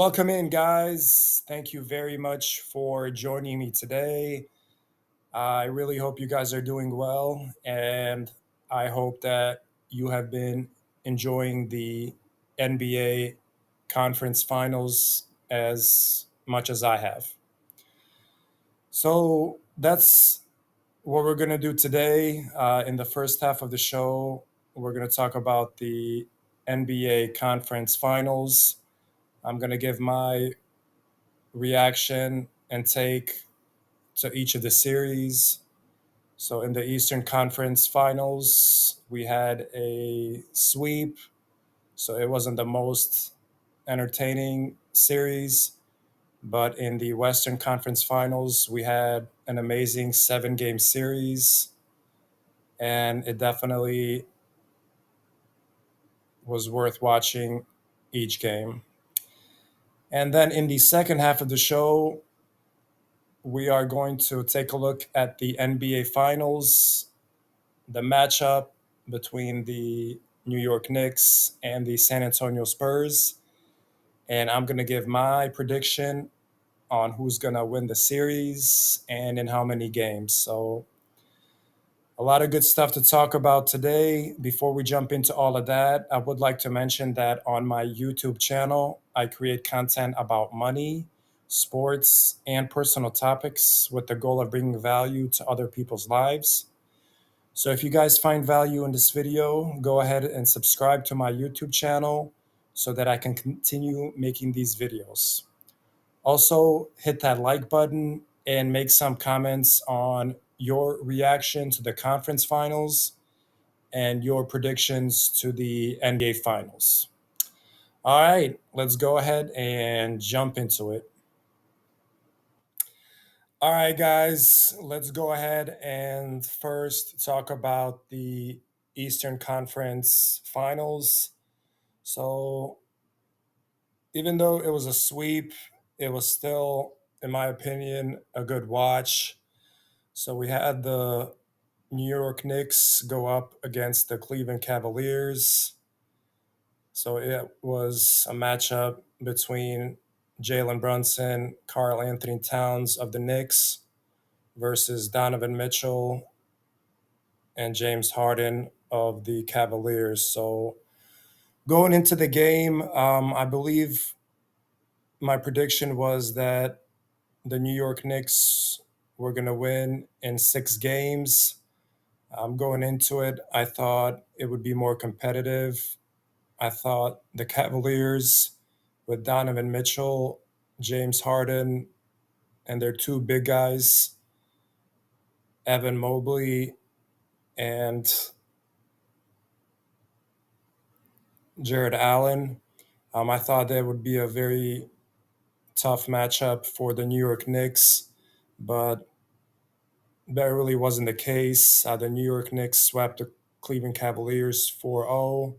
Welcome in, guys. Thank you very much for joining me today. I really hope you guys are doing well, and I hope that you have been enjoying the NBA conference finals as much as I have. So that's what we're going to do today. In the first half of the show, we're going to talk about the NBA conference finals. I'm going to give my reaction and take to each of the series. So in the Eastern Conference Finals, we had a sweep. So it wasn't the most entertaining series. But in the Western Conference Finals, we had an amazing 7 game series. And it definitely was worth watching each game. And then in the second half of the show, we are going to take a look at the NBA Finals, the matchup between the New York Knicks and the San Antonio Spurs. And I'm going to give my prediction on who's going to win the series and in how many games. So, a lot of good stuff to talk about today. Before we jump into all of that, I would like to mention that on my YouTube channel, I create content about money, sports, and personal topics with the goal of bringing value to other people's lives. So if you guys find value in this video, go ahead and subscribe to my YouTube channel so that I can continue making these videos. Also, hit that like button and make some comments on your reaction to the conference finals and your predictions to the NBA finals. All right, let's go ahead and jump into it. All right, guys, let's go ahead and first talk about the Eastern Conference finals. So, even though it was a sweep, it was still, in my opinion, a good watch. So we had the New York Knicks go up against the Cleveland Cavaliers. So it was a matchup between Jalen Brunson, Karl Anthony Towns of the Knicks versus Donovan Mitchell and James Harden of the Cavaliers. So going into the game, I believe my prediction was that the New York Knicks were going to win in 6 games. Going into it, I thought it would be more competitive. I thought the Cavaliers, with Donovan Mitchell, James Harden, and their two big guys, Evan Mobley and Jared Allen, I thought that would be a very tough matchup for the New York Knicks, but that really wasn't the case. The New York Knicks swept the Cleveland Cavaliers 4-0,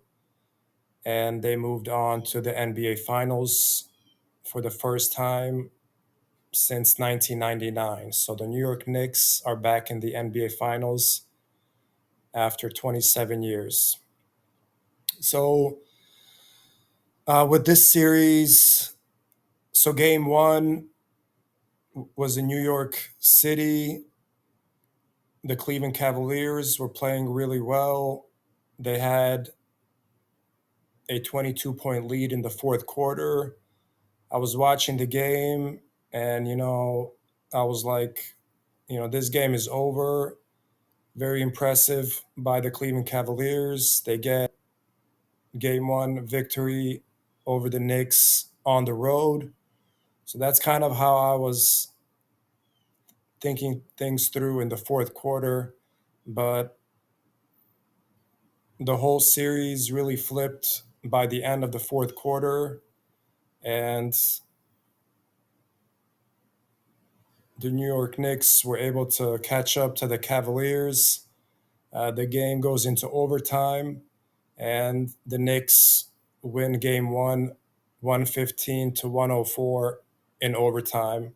and they moved on to the NBA Finals for the first time since 1999. So the New York Knicks are back in the NBA Finals after 27 years. So with this series, so game one was in New York City. The Cleveland Cavaliers were playing really well. They had a 22-point lead in the fourth quarter. I was watching the game, and I was like, this game is over. Very impressive by the Cleveland Cavaliers. They get game one victory over the Knicks on the road. So that's kind of how I was thinking things through in the fourth quarter. But the whole series really flipped by the end of the fourth quarter. And the New York Knicks were able to catch up to the Cavaliers. The game goes into overtime, and the Knicks win game one, 115 to 104 in overtime.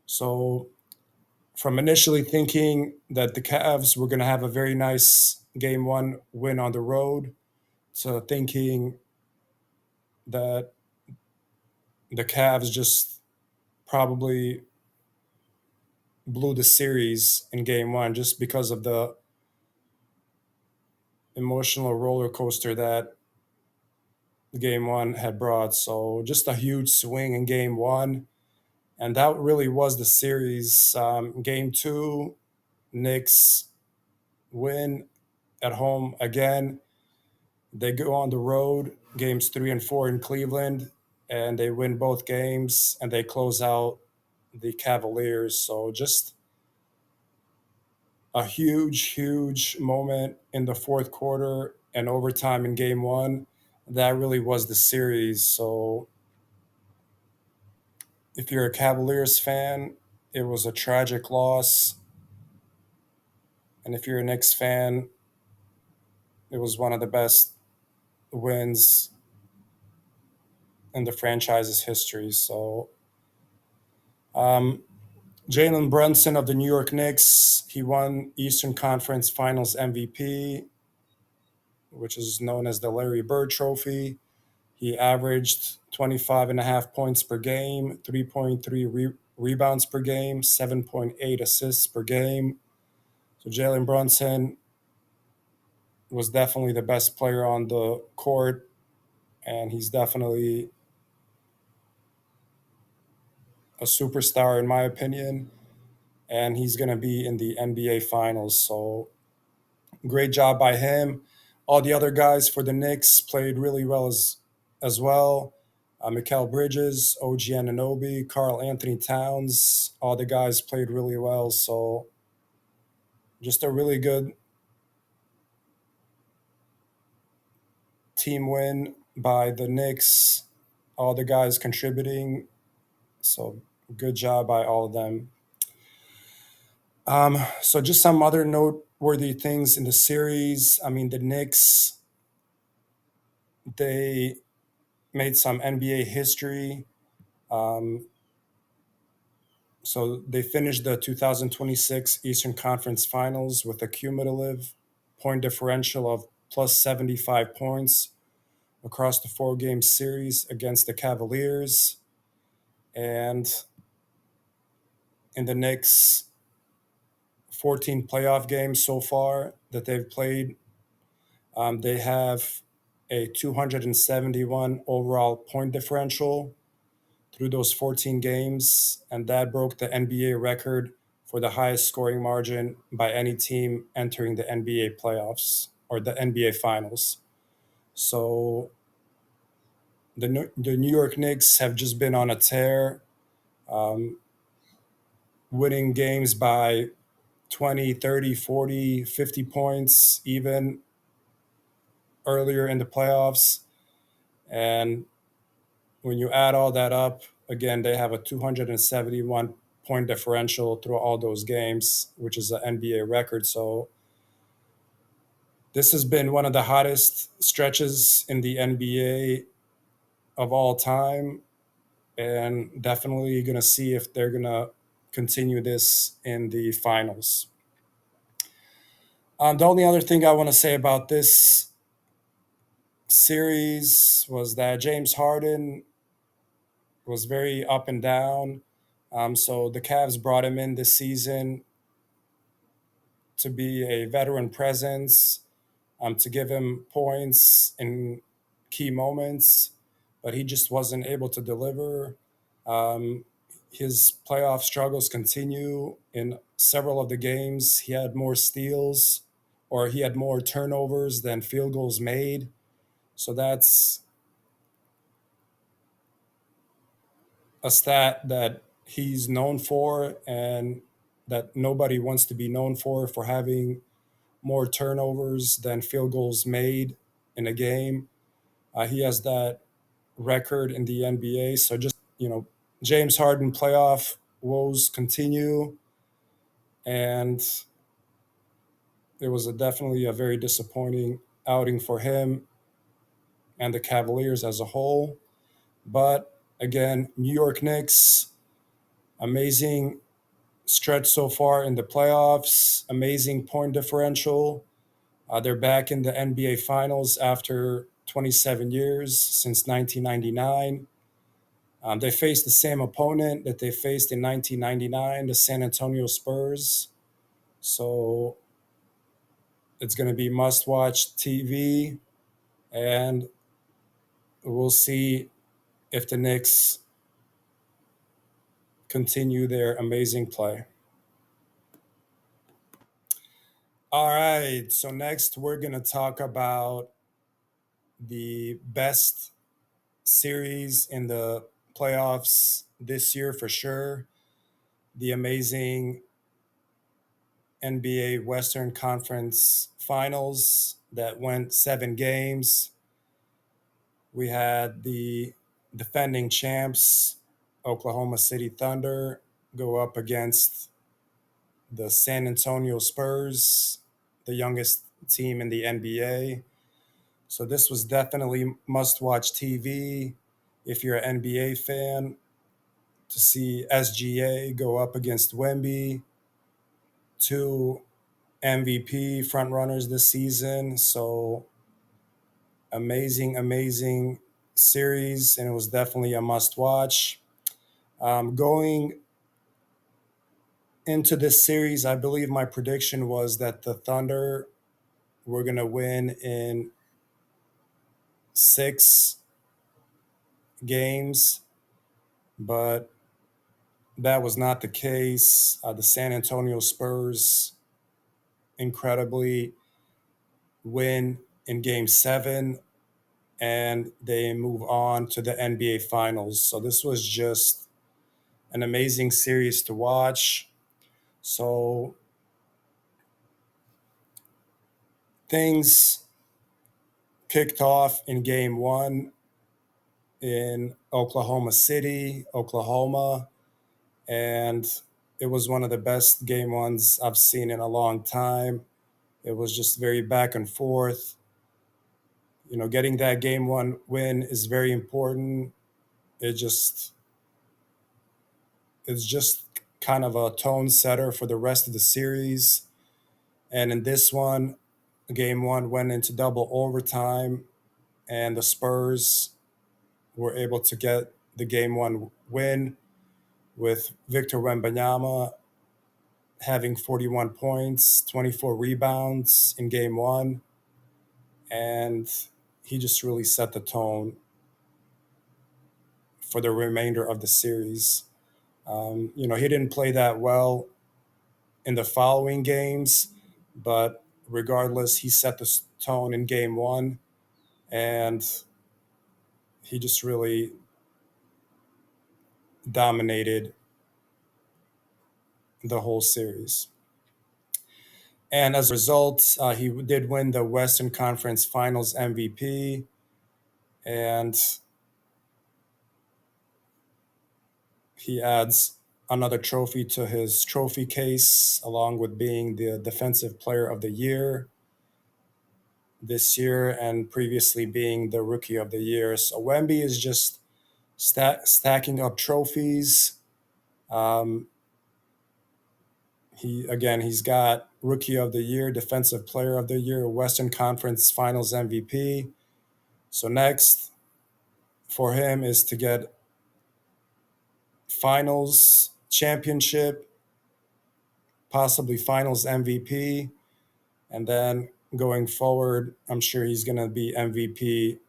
So, from initially thinking that the Cavs were going to have a very nice game one win on the road, to thinking that the Cavs just probably blew the series in game one just because of the emotional roller coaster that game one had brought. So just a huge swing in game one. And that really was the series. Game two, Knicks win at home again. They go on the road, games three and four in Cleveland, and they win both games and they close out the Cavaliers. So just a huge, huge moment in the fourth quarter and overtime in game one. That really was the series. So if you're a Cavaliers fan, it was a tragic loss. And if you're a Knicks fan, it was one of the best wins in the franchise's history. So, um, Jalen Brunson of the New York Knicks, he won Eastern Conference Finals MVP, which is known as the Larry Bird Trophy. He averaged 25 and a half points per game, 3.3 rebounds per game, 7.8 assists per game. So Jalen Brunson was definitely the best player on the court, and he's definitely a superstar in my opinion. And he's going to be in the NBA Finals. So great job by him. All the other guys for the Knicks played really well as well. Mikal Bridges, OG Ananobi, Carl Anthony Towns, all the guys played really well. So just a really good team win by the Knicks. All the guys contributing. So good job by all of them. So just some other noteworthy things in the series. I mean, the Knicks, they made some NBA history. Um, so they finished the 2026 Eastern Conference Finals with a cumulative point differential of plus 75 points across the four-game series against the Cavaliers. And in the Knicks' 14 playoff games so far that they've played, they have a 271 overall point differential through those 14 games, and that broke the NBA record for the highest scoring margin by any team entering the NBA playoffs or the NBA finals. So the New York Knicks have just been on a tear, um, winning games by 20, 30, 40, 50 points, even earlier in the playoffs. And when you add all that up, again, they have a 271 point differential through all those games, which is an NBA record. So this has been one of the hottest stretches in the NBA of all time, and definitely going to see if they're going to continue this in the finals. The only other thing I want to say about this series was that James Harden was very up and down. So the Cavs brought him in this season to be a veteran presence, to give him points in key moments, but he just wasn't able to deliver. Um, his playoff struggles continue in several of the games. He had more steals or he had more turnovers than field goals made. So that's a stat that he's known for and that nobody wants to be known for having more turnovers than field goals made in a game. He has that record in the NBA. So just, James Harden playoff woes continue. And it was definitely a very disappointing outing for him and the Cavaliers as a whole. But again, New York Knicks, amazing stretch so far in the playoffs, amazing point differential. They're back in the NBA Finals after 27 years since 1999. They faced the same opponent that they faced in 1999, the San Antonio Spurs. So it's going to be must watch TV, and we'll see if the Knicks continue their amazing play. All right, so next we're going to talk about the best series in the playoffs this year for sure. The amazing NBA Western Conference Finals that went 7 games. We had the defending champs, Oklahoma City Thunder, go up against the San Antonio Spurs, the youngest team in the NBA. So this was definitely must watch TV if you're an NBA fan, to see SGA go up against Wemby, two MVP frontrunners this season. So amazing, amazing series, and it was definitely a must watch. Going into this series, I believe my prediction was that the Thunder were going to win in 6 games, but that was not the case. The San Antonio Spurs incredibly win in game 7, and they move on to the NBA Finals. So this was just an amazing series to watch. So things kicked off in game 1 in Oklahoma City, Oklahoma, and it was one of the best game 1s I've seen in a long time. It was just very back and forth. Getting that game 1 win is very important. It just it's just kind of a tone setter for the rest of the series. And in this one, game 1 went into double overtime, and the Spurs were able to get the game 1 win with Victor Wembanyama having 41 points, 24 rebounds in game 1. And he just really set the tone for the remainder of the series. He didn't play that well in the following games, but regardless, he set the tone in game 1, and he just really dominated the whole series. And as a result, he did win the Western Conference Finals MVP, and he adds another trophy to his trophy case, along with being the Defensive Player of the Year this year and previously being the Rookie of the Year. So Wemby is just stacking up trophies. Um, he's got Rookie of the Year, Defensive Player of the Year, Western Conference Finals MVP. So next for him is to get Finals championship, possibly Finals MVP, and then going forward, I'm sure he's going to be MVP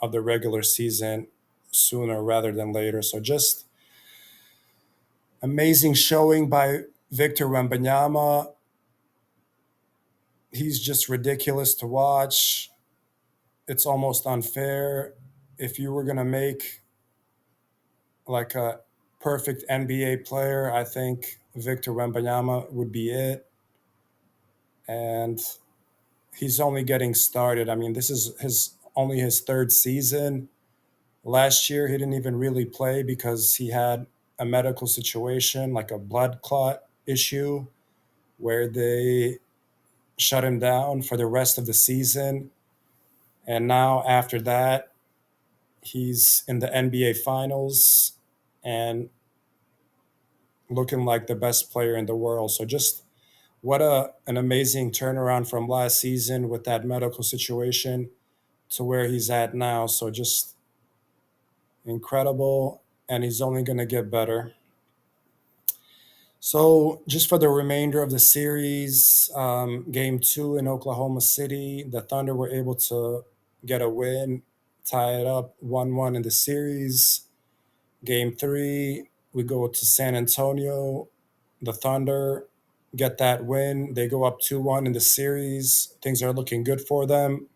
of the regular season sooner rather than later. So just amazing showing by Victor Wembanyama. He's just ridiculous to watch. It's almost unfair. If you were going to make like a perfect NBA player, I think Victor Wembanyama would be it. And he's only getting started. I mean, this is only his 3rd season. Last year, he didn't even really play because he had a medical situation, like a blood clot issue, where they shut him down for the rest of the season. And now, after that, he's in the NBA Finals and looking like the best player in the world. So just what an amazing turnaround from last season with that medical situation to where he's at now. So just incredible. and he's only going to get better. So, just for the remainder of the series, game two in Oklahoma City, the Thunder were able to get a win, tie it up 1-1 in the series. Game three, we go to San Antonio. The Thunder get that win. They go up 2-1 in the series. Things are looking good for them.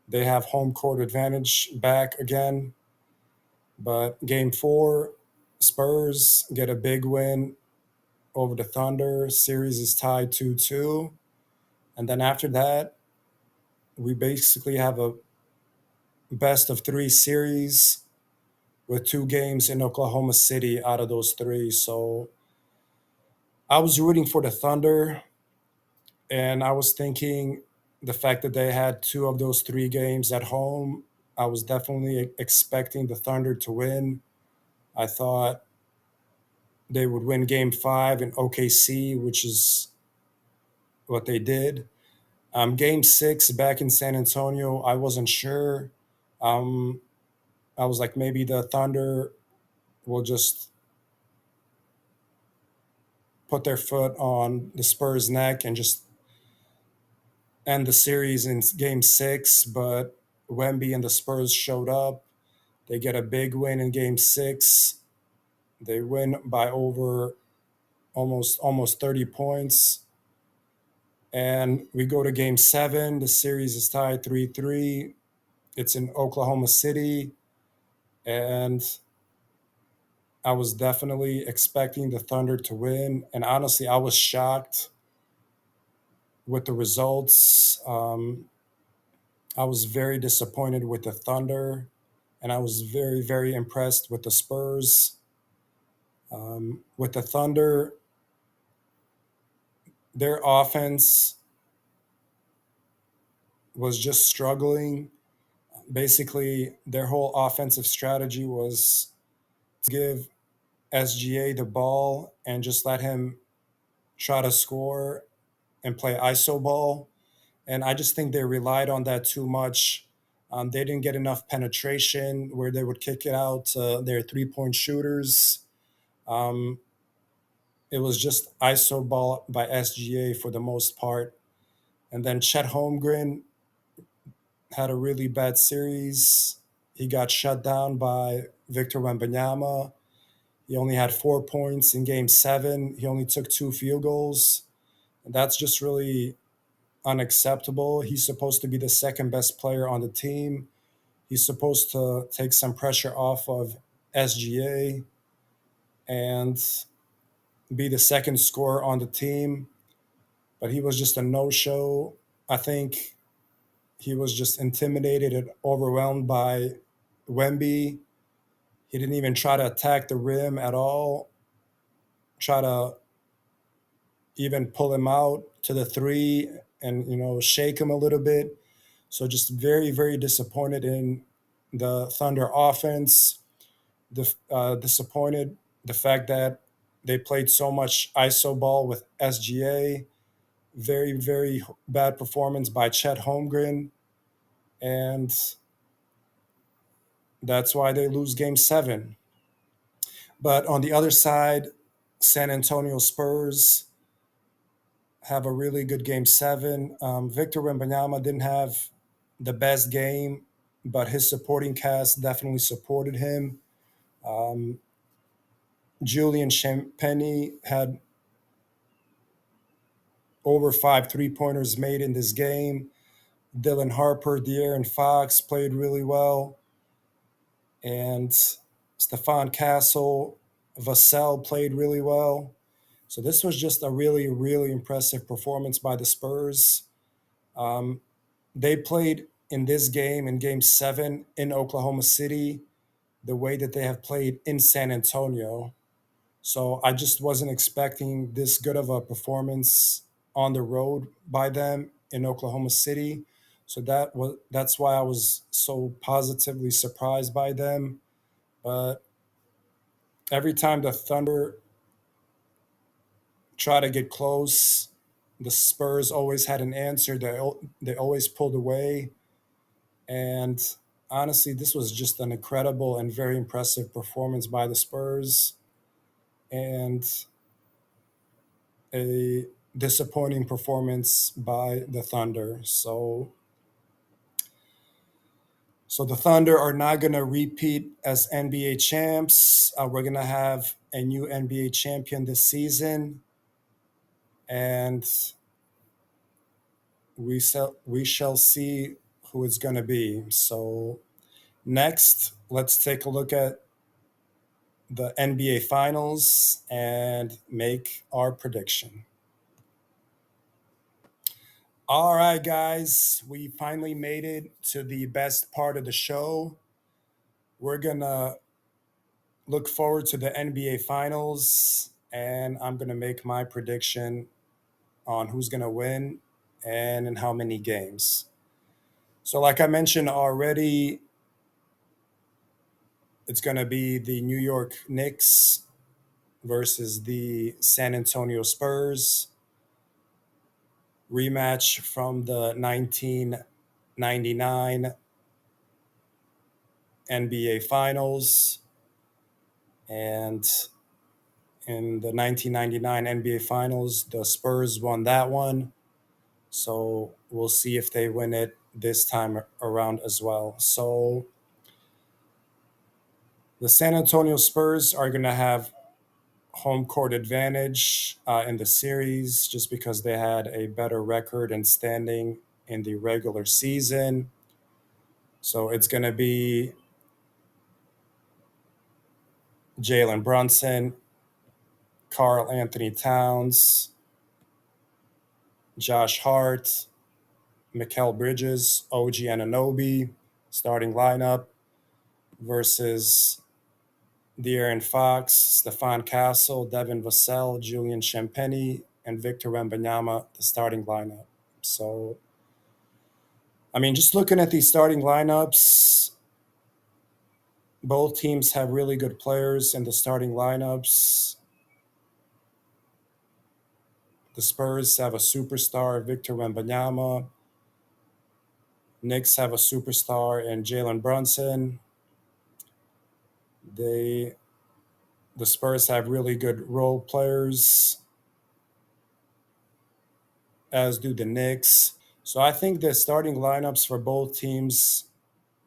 They have home court advantage back again. But game four, Spurs get a big win over the Thunder. Series is tied 2-2. And then after that, we basically have a best of three series with two games in Oklahoma City out of those three. So I was rooting for the Thunder, and I was thinking the fact that they had two of those three games at home, I was definitely expecting the Thunder to win. I thought they would win game five in OKC, which is what they did. Game six back in San Antonio, I wasn't sure. Um, I was like, maybe the Thunder will just put their foot on the Spurs' neck and just end the series in game six. But Wemby and the Spurs showed up. They get a big win in game six. They win by over almost 30 points. And we go to game seven. The series is tied 3-3. It's in Oklahoma City. And I was definitely expecting the Thunder to win. And honestly, I was shocked with the results. I was very disappointed with the Thunder, and I was very, very impressed with the Spurs. With the Thunder, their offense was just struggling. Basically, their whole offensive strategy was to give SGA the ball and just let him try to score and play ISO ball. And I just think they relied on that too much. They didn't get enough penetration where they would kick it out to their 3-point shooters. Um, it was just ISO ball by SGA for the most part. And then Chet Holmgren had a really bad series. He got shut down by Victor Wembanyama. He only had 4 points in game seven. He only took two field goals. And that's just really unacceptable. He's supposed to be the second best player on the team. He's supposed to take some pressure off of SGA and be the second scorer on the team. But he was just a no show. I think he was just intimidated and overwhelmed by Wemby. He didn't even try to attack the rim at all, try to even pull him out to the three and, shake him a little bit. So just very, very disappointed in the Thunder offense. Disappointed the fact that they played so much ISO ball with SGA. Very, very bad performance by Chet Holmgren, and that's why they lose Game Seven. But on the other side, San Antonio Spurs have a really good Game Seven. Victor Wembanyama didn't have the best game, but his supporting cast definitely supported him. Um, Julian Champagny had over 5 3-pointers made in this game. Dylan Harper, De'Aaron Fox played really well. And Stephon Castle, Vassell played really well. So this was just a really, really impressive performance by the Spurs. Um, they played in this game, in game seven in Oklahoma City, the way that they have played in San Antonio. So I just wasn't expecting this good of a performance on the road by them in Oklahoma City. So that's why I was so positively surprised by them. But every time the Thunder try to get close, the Spurs always had an answer. They always pulled away, and honestly, this was just an incredible and very impressive performance by the Spurs, and a disappointing performance by the Thunder. So the Thunder are not going to repeat as NBA champs. We're going to have a new NBA champion this season, and we shall see who it's going to be. So next, let's take a look at the NBA Finals and make our prediction. All right, guys, we finally made it to the best part of the show. We're gonna look forward to the NBA Finals, and I'm gonna make my prediction on who's gonna win and in how many games. So, like I mentioned already, it's gonna be the New York Knicks versus the San Antonio Spurs rematch from the 1999 NBA Finals. And in the 1999 NBA Finals, the Spurs won that one. So we'll see if they win it this time around as well. So the San Antonio Spurs are going to have home court advantage in the series just because they had a better record and standing in the regular season. So it's going to be Jalen Brunson, Carl Anthony Towns, Josh Hart, Mikal Bridges, OG Ananobi, starting lineup versus De'Aaron Fox, Stefan Castle, Devin Vassell, Julian Champagny, and Victor Wembanyama, the starting lineup. So, I mean, just looking at these starting lineups, both teams have really good players in the starting lineups. The Spurs have a superstar, Victor Wembanyama. Knicks have a superstar in Jalen Brunson. They the Spurs have really good role players, as do the Knicks. So I think the starting lineups for both teams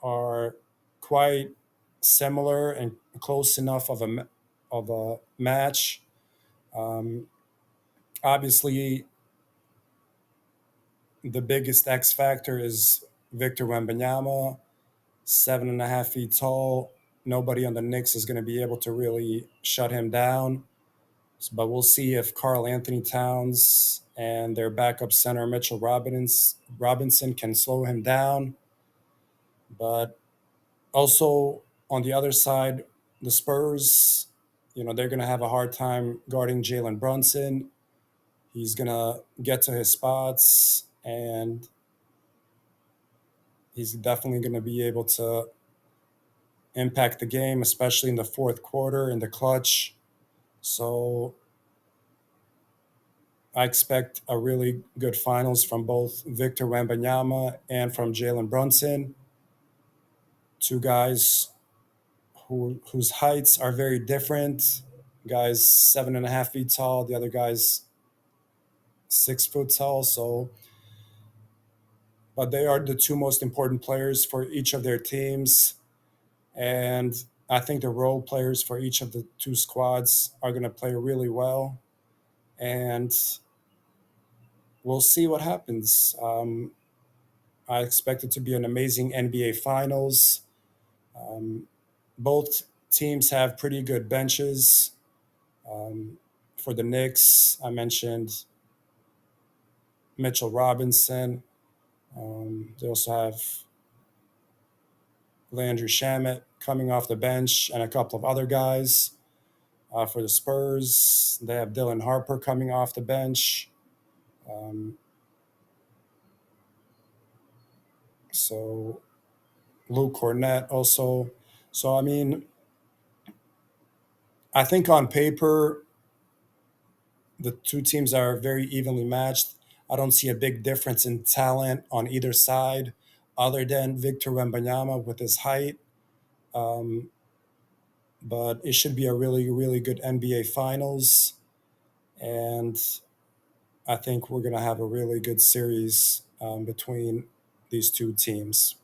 are quite similar and close enough of a match. Um, Obviously, the biggest X factor is Victor Wembanyama, 7.5 feet tall. Nobody on the Knicks is going to be able to really shut him down. But we'll see if Carl Anthony Towns and their backup center Mitchell Robinson can slow him down. But also on the other side, the Spurs, they're going to have a hard time guarding Jalen Brunson. He's going to get to his spots, and he's definitely going to be able to impact the game, especially in the fourth quarter in the clutch. So I expect a really good finals from both Victor Wembanyama and from Jalen Brunson, two guys whose heights are very different. Guys 7.5 feet tall, the other guy's 6 foot tall. So, but they are the two most important players for each of their teams, and I think the role players for each of the two squads are going to play really well, and we'll see what happens. I expect it to be an amazing NBA Finals. Um, Both teams have pretty good benches. Um, for the Knicks, I mentioned Mitchell Robinson. They also have Landry Shamet coming off the bench and a couple of other guys. For the Spurs, they have Dylan Harper coming off the bench. Um, so Luke Cornett also. So, I mean, I think on paper, the two teams are very evenly matched. I don't see a big difference in talent on either side. other than Victor Wembanyama with his height. Um, but it should be a really, really good NBA Finals. And I think we're going to have a really good series between these two teams.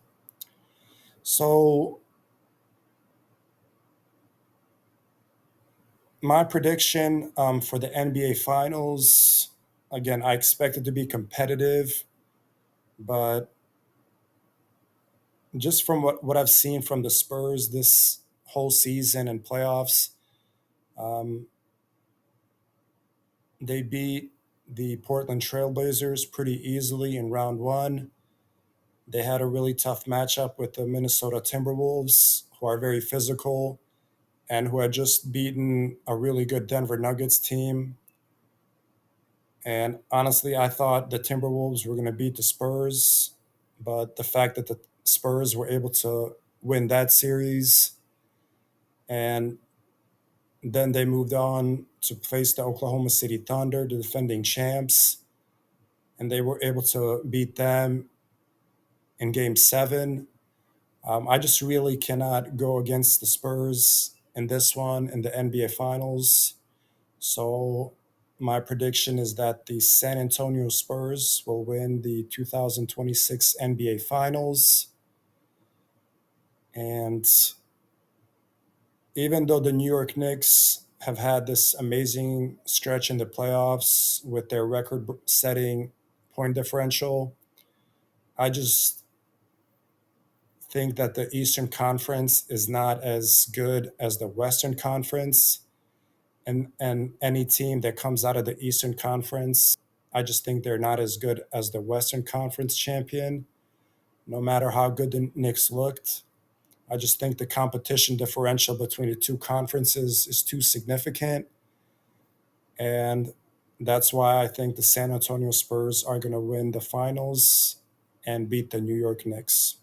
So, my prediction for the NBA Finals, again, I expect it to be competitive, but just from what I've seen from the Spurs this whole season and playoffs, um, they beat the Portland Trailblazers pretty easily in round one. They had a really tough matchup with the Minnesota Timberwolves, who are very physical and who had just beaten a really good Denver Nuggets team. And honestly, I thought the Timberwolves were going to beat the Spurs, but the fact that the Spurs were able to win that series and then they moved on to face the Oklahoma City Thunder, the defending champs, and they were able to beat them in game seven. I just really cannot go against the Spurs in this one in the NBA Finals. So my prediction is that the San Antonio Spurs will win the 2026 NBA Finals. And even though the New York Knicks have had this amazing stretch in the playoffs with their record setting point differential, I just think that the Eastern Conference is not as good as the Western Conference. And any team that comes out of the Eastern Conference, I just think they're not as good as the Western Conference champion, no matter how good the Knicks looked. I just think the competition differential between the two conferences is too significant. And that's why I think the San Antonio Spurs are going to win the finals and beat the New York Knicks.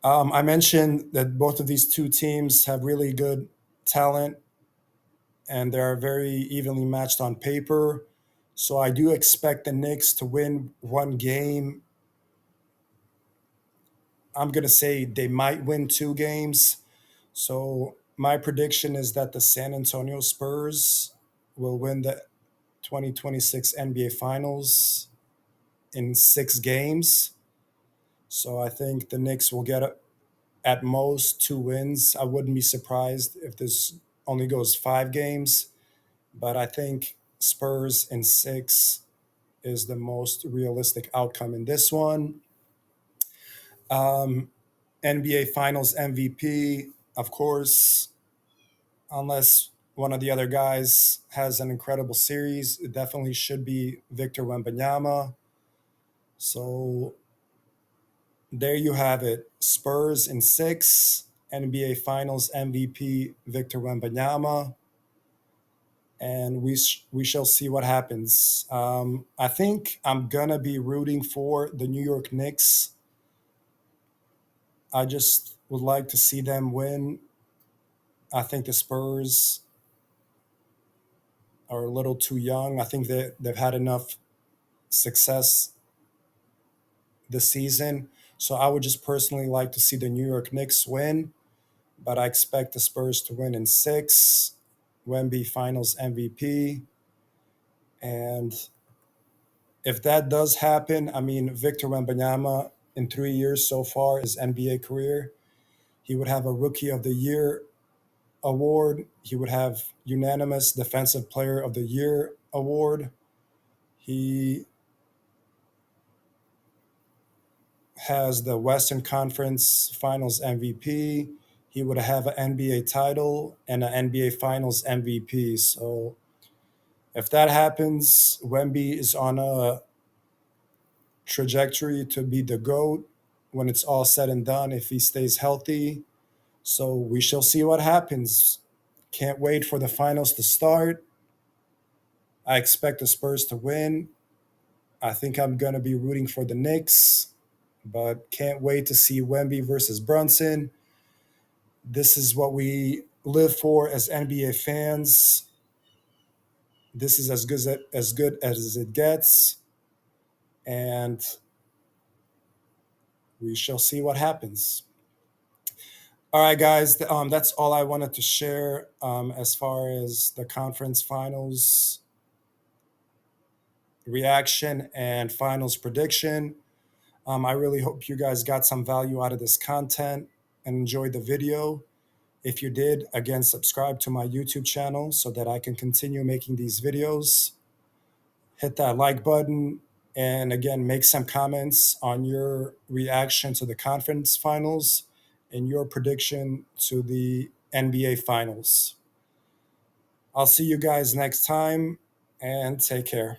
I mentioned that both of these two teams have really good talent and they're very evenly matched on paper. So I do expect the Knicks to win one game. I'm going to say they might win two games. So my prediction is that the San Antonio Spurs will win the 2026 NBA Finals in six games. So I think the Knicks will get at most two wins. I wouldn't be surprised if this only goes five games, but I think Spurs in six is the most realistic outcome in this one. Um, NBA Finals MVP, of course, unless one of the other guys has an incredible series, it definitely should be Victor Wembanyama. So there you have it. Spurs in six, NBA Finals MVP Victor Wembanyama, and we shall see what happens. I think I'm gonna be rooting for the New York Knicks. I just would like to see them win. I think the Spurs are a little too young. I think they've had enough success this season. So I would just personally like to see the New York Knicks win, but I expect the Spurs to win in six. Wemby Finals MVP. And if that does happen, I mean, Victor Wembanyama in 3 years so far, his NBA career, he would have a Rookie of the Year award. He would have unanimous Defensive Player of the Year award. He has the Western Conference Finals MVP. He would have an NBA title and an NBA Finals MVP. So if that happens, Wemby is on a trajectory to be the GOAT when it's all said and done if he stays healthy. So we shall see what happens. Can't wait for the finals to start. I expect the Spurs to win. I think I'm going to be rooting for the Knicks, but can't wait to see Wemby versus Brunson. This is what we live for as NBA fans. This is as good as it gets. And we shall see what happens. All right, guys, that's all I wanted to share as far as the conference finals reaction and finals prediction. I really hope you guys got some value out of this content and enjoyed the video. If you did, again, subscribe to my YouTube channel so that I can continue making these videos. Hit that like button and again, make some comments on your reaction to the conference finals and your prediction to the NBA finals. I'll see you guys next time and take care.